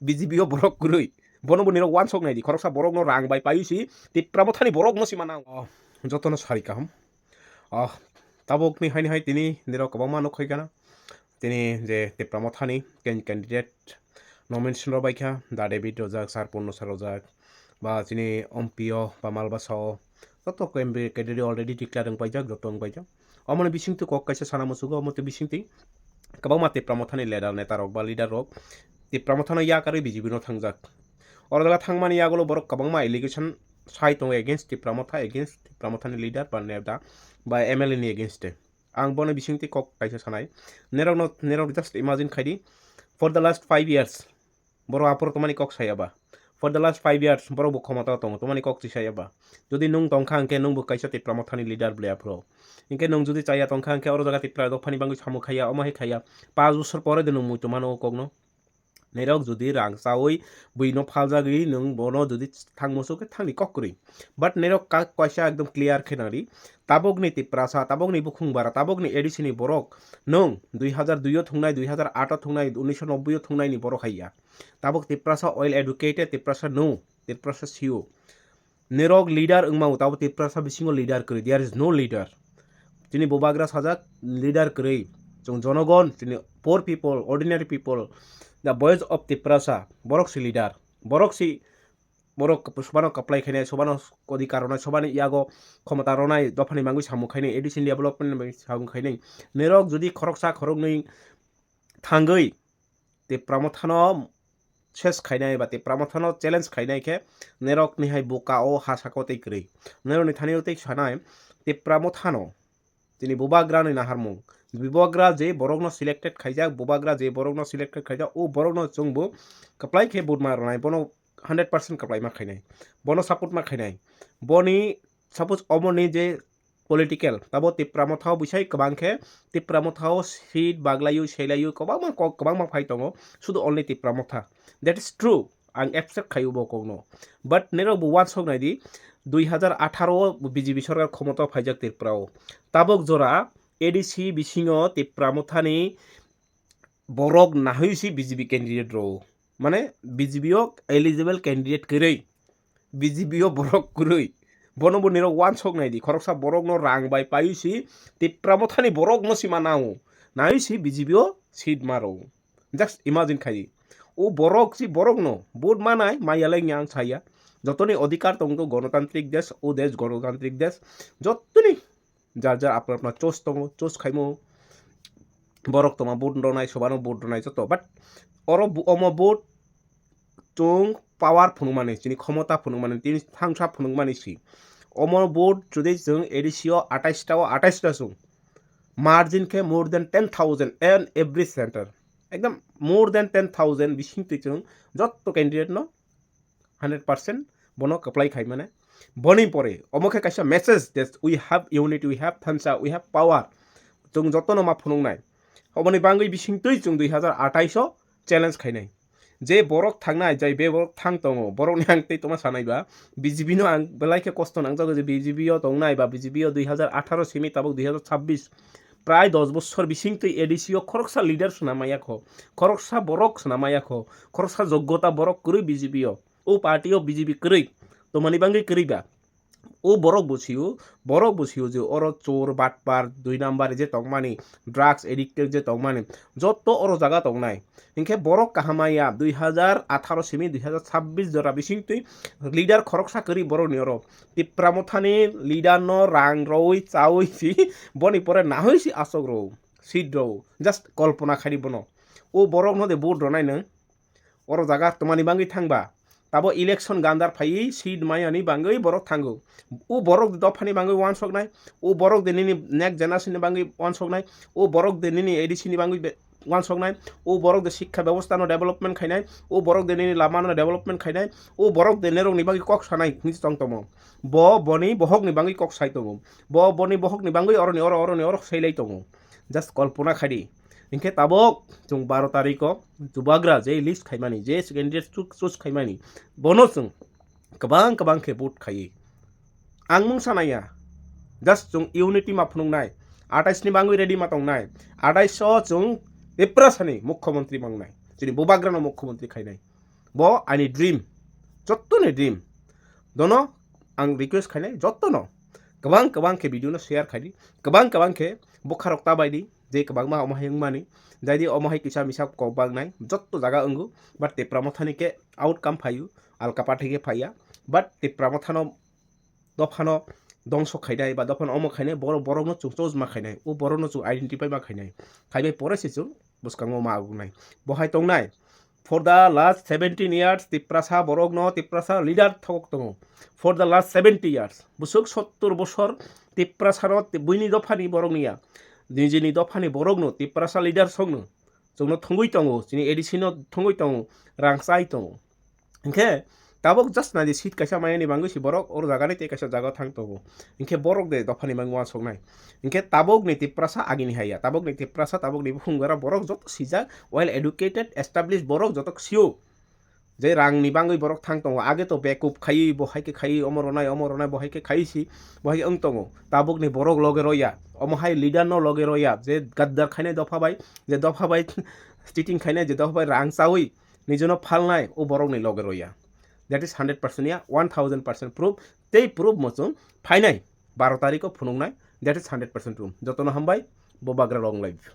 BJP borok kurui bono boniro wan sok naidi khoroksa borok no rang bai payusi tipramo thani borok no simana jotono sari kaham tabok ni haini hai tini niro kabama no khaigana tini je tipramo thani candidate nomination ro baikha da David Rojak sar Purno sar Rojak ba tini ompio ba malbasao joto candidate already declare paijak joto paijak amone bisingti kok kaisa sana musugo amote bisingti kabama tipramo thani leader neta rok ba leader rok tipramo thano yakari BJP no thangjak ordaga thangmani yagolo borok kabangma allegation sai tong against tipramo tha against tipramo thani leader ba neta ba MLA ni against ang bono bisingti kok kaisa sanai nerok just imagine khaidi for the last 5 years boro apor tomani kok sayaba for the last 5 years boro bu khomata tong tomani kok sayaba jodi nung tongkha angke nung bu kaisa tipramo thani leader blea pro ingke nung jodi chaya tongkha angke oro jaga tipra dok phani bangu samu khaya omahe khaya 5 bosor pore de nung mui tomano kokno nerok jodi rang chawi buino phaljagi nung bono jodi thangmoso ke thangni kokri but nerok ka kaisa ekdom clear khenari tabogni tiprasa tabogni bukhungbara tabogni ADC ni borok nung 2002 thungnai 2008 thungnai 1990 thungnai ni borok haiya tabok tiprasa oil educated tiprasa no tiprasa siu nerok leader ungmau tabok tiprasa bisingo leader kri there is no leader tini bobagra sajak leader kri jong jonogon tini poor people ordinary people the boys of tiprasa borok si leader borok si borok subano kaplai khainai subano kodi karona subano yago khomata ronai dofani mangui samu khainai addition development bai samu khainai nerok jodi khoroksa khoroknoi thangoi tipramo thano ses khainai ba tipramo thano challenge khainai ke nerok ni hai boka o hasako tei kri nerok ni thani tei sanai tipramo thano tini bobagra ni naharmung bobagra je borok no selected khaijak bobagra je borok no selected khaijak o borok no chungbo kaplai khe budma ronai bono 100% kaplai ma khainai bono support ma khainai boni suppose omoni je political tabo tipramo thao bisai kabangkhe tipramo thao seat baglayu selayu kabangma phai tongo sudu only tipramo tha that is true ang accept khayu bo kogno but nero bu wan sok nai di 2018 BJP সরকার ক্ষমতা ফাইজাক তিপ্রাও তাবক জোরা ADC বিসিঙ তিপ্রামো Thani বরক নাহইছি BJP candidate rho মানে BJP eligible candidate করেই BJP বরক করেই বনবো নিরক one সক নাই দি খরকসা বরক ন রাং by পাইছি তিপ্রামো Thani বরক ন সীমা নাও নাইছি BJP seat মারো জাস্ট ইমাজিন খাই ও বরক সি বরক ন বুট মানাই মাইয়ালাই ন্যাং ছাইয়া যতনি অধিকার তঙ্গ গণতান্ত্রিক দেশ ও দেশ গণতান্ত্রিক দেশ যতনি যার যার আপনার আপনার চোস তঙ্গ চোস খাইমো বরক তোমা বুট রনাই সবানো বুট রনাই যত বাট অর অম বুট চং পাওয়ার ফুনুমানি যিনি ক্ষমতা ফুনুমানি তিনি থাংসা ফুনুমানি সি অম বুট যদি जों এডিসিও 28টা जों মার্জিন কে more than 10,000 and every centre একদম মোর দেন 10,000 বিসিংতি जों যত ক্যান্ডিডেট ন 100% bono kaplai khai mane boni pore omokhe kaisa message that we have unity we have thansa we have power jong jotono ma phunung nai oboni bangui bisingtui jong 2028 challenge khainai je borok thangnai jai be borok thang tongo borok nang tei toma sanai ba BJP no ang belaike kosto nang jago je BJP o tongnai ba BJP o 2018 simi tabok 2026 প্রায় 10 বছর বিসিংতই এডিসিও খরকসা leader সুনামায়া খো খরকসা বরক সুনামায়া খো খরকসা যোগ্যতা বরক করি বিজেপিও ও পার্টিও BJP করি তো মানি বাঙ্গি করিবা ও বরক বসিও যে or চোর বাটপার 2 নাম্বার যে তংমানি ড্রাগস এডিক্টেড যে তংমানি যত অর জায়গা তংনাই ইনকে বরক কাহামাইয়া 2018 সিমি 2026 জরা বিসিংতই লিডার খরকসা করি বড় নিয়র তিপ্রামথানি লিডার ন রাং রই চাউই সি বনি পরে না হইছি আসক রো সিট রো জাস্ট কল্পনা খারি বন ও বরক নদে বোর্ড রনাই নং অর জায়গা তোমানি বাঙ্গি থাংবা tabo election gandar phai seed mayani bangai borok thango o borok dofani bangai wan sognai o borok denini next generation ni bangai wan sognai o borok denini ADC ni bangai wan sognai o borok de শিক্ষা ব্যবস্থা no development khainai o borok denini lama no development khainai o borok de nerong ni bangai kok sanai ni tongtomo bo boni bohok ni bangai kok sai tongo bo boni bohok ni bangai oroni oro sailai tongo just কল্পনা খারি इनके ताबक जों 12 तारिखो जुबाग्रा जे list खाइमानी जे candidate choose खाइमानी बनो जों गोबां के vote खाइ आं मुं सानाया जस्ट जों यूनिटी मा फुनुंनाय 28 नि बांगै रेडी मा तंनाय 28 जों एप्रासानि मुख्यमंत्री मांनाय जेरै बोबाग्रानो मुख्यमंत्री खाइनाय bo ani dream jotto ni dream dono ang request khainai jotto no kabang ke video no share khaidi kabang ke bokharok ta baidi je kabang ma omahai mani jadi omahai kisa misap ko bang nai jotto jaga ungu but te pramothani ke outcome phayu alka pathike phaya but te pramothano dofano dongso khainai ba dofano omo khainai borok no chung ma khainai o borok no chung identify ma khainai khaibai pore se chung buskango ma agunai bohai tongnai for the last 17 years tiprasa borok no tiprasa leader thok tongo for the last 70 years busuk 70 বছর tiprasa ro buini dofani borok niya nijini dofani borok no tiprasa leader songno jongno thongui tongo jini edisino thongui tongo rangsai tongo इंखे tabok just na seat kaisa mayani bangu si borok or jaga ni te kaisa jaga thang togo इंखे borok de dofani mang wa songnai इंखे tabok ni tiprasa agini haya tabok ni tiprasa tabok ni phungara borok jot sijak well educated established borok jotok siu je rang ni bangui borok thang tongo age to backup khai bohai ke khai omoronai bohai ke khai si bohai ang tongo tabok ni borok loge roya omohai leader no loge roya je gaddar khaine dofa bai je dofa bai cheating khaine je dofa bai rang chawi nijono phalnai o borok ni loge roya that is 100% ya 1000% proof tei proof mochon phainai 12 tarikh o phunungnai that is 100% proof jotono hambai bo bagra long life